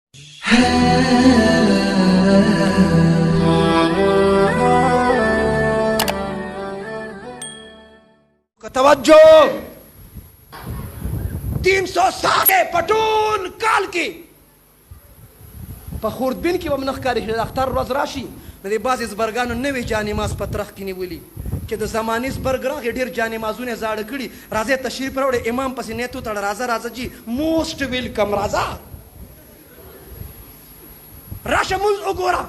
توجه 360 پټول کال کې په خوردبین کې به هم نه ښکاري چې د اختر ورځ راشي د دې بعضې زبرګانو نوې جانماز په ترخ کې نیولي چې د زمانې زبرګ راغی ډېر جانمازونه یې زاړه کړي راځئ تشریف راوړئ امام پسې نیت وتړه راځه راځه جي موسټ ویلکم راځه راشه مونځ وګوره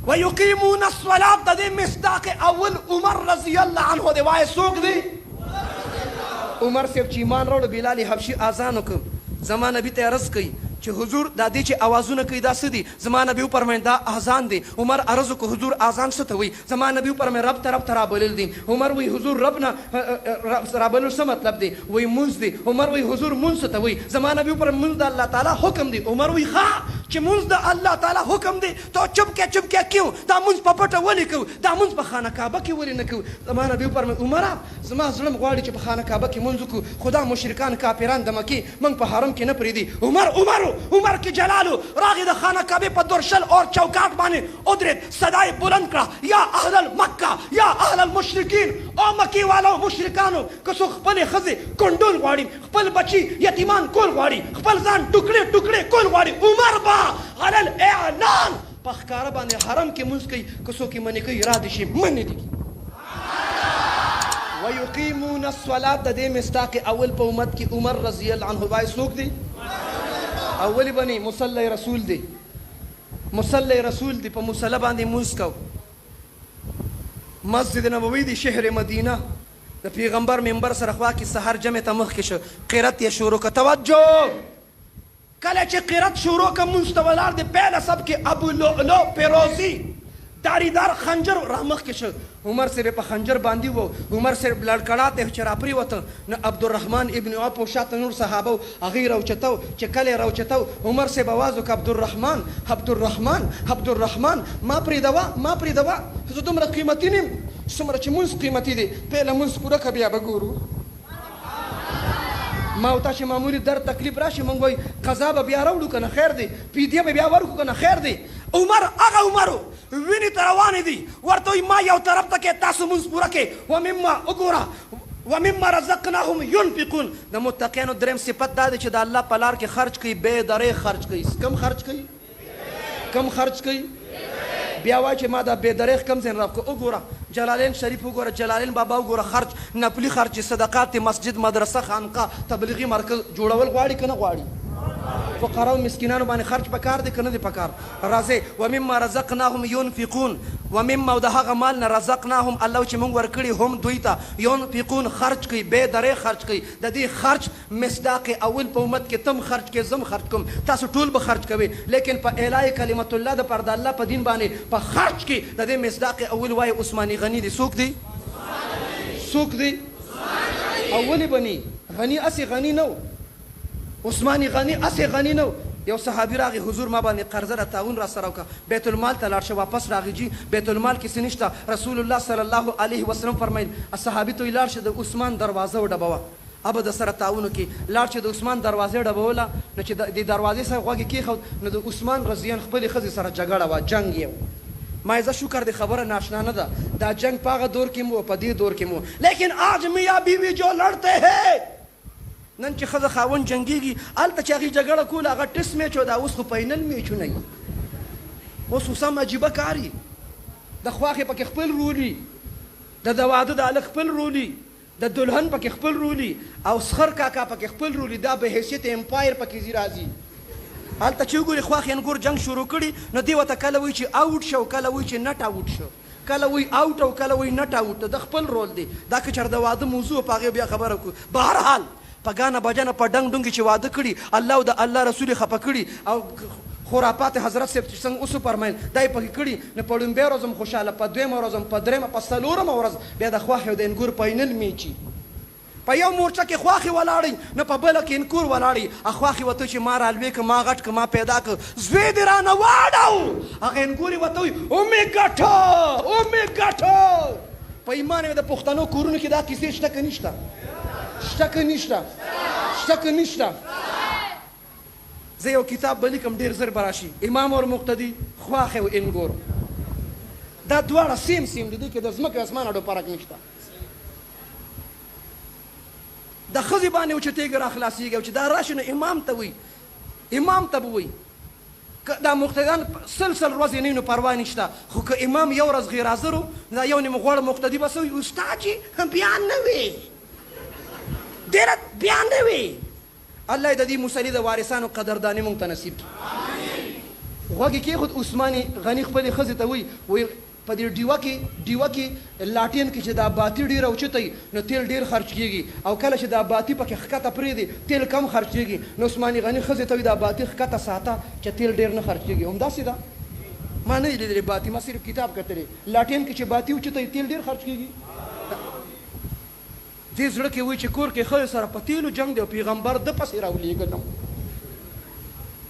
ویقیمون الصلاة د دې مصداق اول عمر رضی الله عنه دی وایه څوک دی عمر صاحب چې ایمان راوړه بلال حبشي اذان وکړ زما نبي ته عرض کوي چې حضور دا دی چې اوازونه کوي دا څه دي زما نبي وفرمایل دا اذان دی عمر عرض وکړ حضور اذان څه ته وایي زما نبي وفرمایل رب ته رابلل دي عمر وایي حضور رب نه رابلل څه مطلب دی وایي مونځ دی عمر وایي حضور مونځ څه ته وایي زما نبي وفرمایل مونځ د الله تعالی حکم دی عمر وایي ښه چې مونځ د الله تعالی حکم دی تو چپکې کیوں دا مونځ په پټه ولې کوو دا مونځ په خانه کعبه کې ولې نه کوو زما نبي وفرمایل عمره زما زړه غواړي چې په خانه کعبه کې مونځ وکړو خدا مشرکان کافران د مکې موږ په حرم کې نه پرېږدي عمر کې جلالو راغی د خانه کعبې په درشل اور چوکاټ باندې ودرېد صدای بلند کړه یا اهل المکه یا اهل المشرکین او مکې والو مشرکانو که څوک خپلې ښځې کنډول غواړي خپل بچي یتیمان کول غواړي خپل ځان ټوکړې کول غواړي عمر به علی الاعلان په ښکاره باندې حرم کې مونځ کوي که څوک یې منې کوي را دې شي منې دي ویقیمون الصلاة د دې مصداق اول په امت کې عمر رضی الله عنه وایي څوک دی اولی بنی مصلی رسول دی په مصلی باندې مونځ کو مسجد نبوي دی شهر مدینه د پیغمبر منبر سره خوا کې سحر جمع ته مخکې شو قرت یې شروع که توجه کله چې قرت شروع که مونځ ته ولاړ دی پهله سب کې ابو لؤلؤ پیروزی داریدار خنجر را مخکې شو عمر صاحب په خنجر باندې و عمر صاحب لړکړه ته چې راپرېوته نو عبدالرحمن ابن عوف او شاته نور صحابه هغې راوچتو چې کله یې راوچتو عمر صاحب اواز وکړه عبدالرحمن ما پرېږدوه زه دومره قیمتي نیم څومره چې مونځ قیمتي دی پهله مونځ پوره که بیا به ګورو ما او تا چې معمولي درد تکلیف راشي موږ وایي قضا به بیا راوړو که نه خیر دی فدیه به بیا ورکړو که نه خیر دی عمر هغه عمرو وینې ته روانې دي ورته وایي ما یو طرف ته کې تاسو مونځ پوره کې ومما وګوره ومما رزقناهم ينفقون د متقیانو دریم صفت دا دی چې د الله په لار کې خرج کوي بې درې خرج کوي کم خرج کوي بیا وایي چې ما دا بې درې کم ځای راکړو وګوره جلالین شریف وګوره جلالین بابا وګوره خرج نفلي خرج صدقات مسجد مدرسه خانقاه تبلیغي مرکز جوړول غواړي که نه غواړي فقراو مسکینانو باندې خرج پکار دی که نه دی پکار راځئ ومما رزقناهم ينفقون ومما او د هغه مال نه رزقناهم الله چې موږ ورکړي هم دوی ته ينفقون خرج کوي بې درې خرج کوي د دې خرج مصداق اول په امت کې تم خرج کې زم خرج کوم تاسو ټول به خرج کوئ لیکن په اعلای کلمت الله د پر د الله په دین باندې په خرج کې د دې مصداق اول وایي عثماني غني دی څوک دی اولی بني غني اسې غني نه عثماني غني اسې غني نه یو صحابي راغی حضور ما باندې قرضه را تعاون را سره وکړه بیت المال ته لاړ شه واپس راغی جي بیت المال کې څه نشته رسول الله صلی الله علیه وسلم فرمایل صحابي ته لاړ شه د عثمان دروازه وډبوه اب د سره تعاون کې لاړ چې د عثمان دروازه ډبوله نو چې د دروازې سره غوږ کېښود نو د عثمان رضیان خپلې ښځې سره جګړه وه جنګ یې ما زه شکر دی خبره ناشنا نه ده دا جنگ په هغه دور کې مو په دې دور کې مو لیکن آج میاں بیوی جو لڑتے ہیں نن چې ښځه خاوند جنګېږي هلته چې هغې جګړه کوله هغه ټس میچ و دا اوس خو فاینل میچونه وي اوس خو سم عجیبه کار وي د خواښې پکې خپل رولي د واده د هلک خپل رولي د دلهن پکې خپل رولي او سخر کاکا پکې خپل رولي دا به حیثیت امپایر پکې ځي راځي هلته چې وګورې خواښې انګور جنګ شروع کړي نو دې ورته کله وایي چې آوټ شه او کله وایي چې نټ آوټ شه کله وایي آوټ او کله وایي نټ آوټ د خپل رول دی دا که چېرې د واده موضوع په هغې بیا خبره وکړو بهرحال په ګانه بجانه په ډنګ ډونګې چې واده کړي الله او د الله رسول یې خفه کړي او خرافات حضرت صاحب چې څنګه اوس وفرمیل دا یې پکې کړي نو په لومبۍ ورځ هم خوشحاله په دویمه ورځ هم په درېیمه په څلورمه ورځ بیا د خواښې او د انګور فاینل میچي په یو مورچه کې خواښې ولاړئ نو په بله کې انکور ولاړئ خواښې ورته چې ما رالوې که ما غټ که ما پیدا که زوی دې رانه واړو هغه انګور یې ورته وایي اومې ګټه په ایمان یې د پښتنو کورونو کې دا کیسې شته که نشته زه یو کتاب به لیکم ډېر زر به راشي امام اور مقتدي خواښې او انګور دا دواړه سیم سیم دي دې کې د ځمکې اسمان اډو فرق نشته د ښځې باندې و چې تیږه را خلاصېږي او چې دا راشي نو امام ته وایي امام ته به وایي دا مقتدیان سلسل ورځې نه نو پروا نشته خو که امام یو ورځ غیر حاضر و دا یو نیم غوړ مقتدي به څه وایي استاد جي بیا نه وي ډېره بیا نه وي الله د دې مصلي د وارثانو قدرداني موږ ته نصیب کړي غوږ یې کېښود عثمان غني خپلې ښځې ته وایي په دې ډیوه کې لاټین کې چې دا باطي ډېر اوچته وي نو تیل ډېر خرچ کېږي او کله چې دا باطي پکې ښکته پرېږدي تیل کم خرچ کېږي نو عثمان غني ښځې ته وایي دا باطي ښکته ساته چې تیل ډېر نه خرچ کېږي همداسې ده ما نه دی لیدلی باطي ما صرف کتاب کتلی لاټین کې چې باطي اوچته وي تیل ډېر خرچ کېږي دې زړه کې وایي چې کور کې ښځې سره په تیلو جنګ دی او پیغمبر د پسې راولېږلم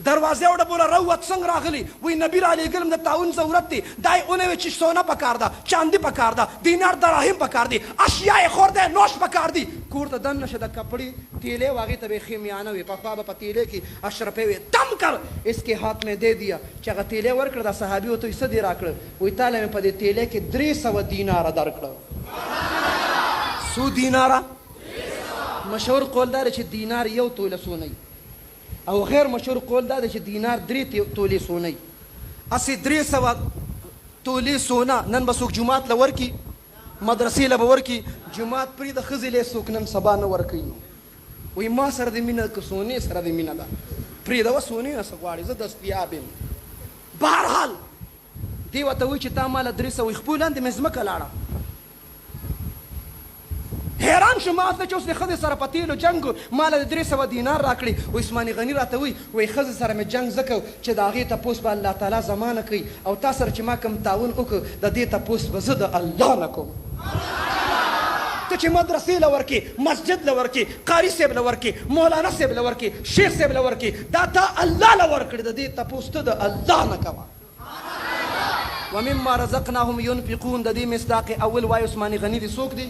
دروازه وړه بوله روت څنګه راغلی وی نبی را لېږلم د تعاون ضرورت دی دا یې ونه وی چې سونه پکار ده چاندي پکار ده دینار دراهم پکار دی اشیا یې خور دی نوش پکار دی کور ته دننه شه د کپړې تیلې و هغې ته به یې خیمیانه وي پخوا به په تیلې کې اشرفې وي دم کر اس کې هات مې دے دیا چې هغه تیلې ورکړه دا صحابي ورته وایي څه دې راکړه وایي تاله مې په دې تیلې کې 300 دیناره درکړه څو دیناره مشهور قول دا دی چې دینار یو توله سونه او غیر مشهور قول دا دی چې دینار 3 تولې سونه اسې 300 تولې سونه نن به څوک جومات له ورکي مدرسې له به ورکي جومات پرېږده ښځې له څوک نن سبا نه ورکوي وایي ما سره د مینه که سونې سره د مینه ده پرېږدوه سونې نه څه غواړې زه دستیاب یم بهرحال دې ورته وایي چې تا ماله 300 وایي خپو لاندې مې ځمکه لاړه حیران شو ما ته چې اوس د ښځې سره په تیلو جنګ ماله د 300 دینار راکړي و عثمان غني راته وایي وایي ښځې سره مې جنګ ځکه چې د هغې تپوس به الله تعالی زما نه کوي او تا سره چې ما کوم تعاون وکړ د دې تپوس به زه د الله نه کوم ته چې مدرسې له ورکې مسجد له ورکې قاري صاحب له ورکې مولانا صاحب له ورکې شیخ صاحب له ورکې دا تا الله له ورکړي د دې تپوس ته د الله نه کوه ومما رزقناهم ينفقون د دې مصداق اول وایي عثمان غني دي څوک دي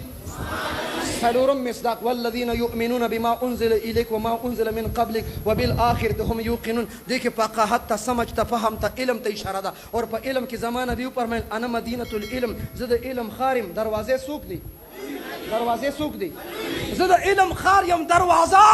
څلورم مصداق والذین یؤمنون بما انزل الیک وما انزل من قبلک وبالآخرة هم یوقنون دې کې فقاهت ته سمجھ ته فهم ته علم ته اشاره ده اور په علم کې زمانه دی وفرمیل انا مدینة العلم زه د علم خار یم دروازې څوک دی زه د علم خار یم دروازه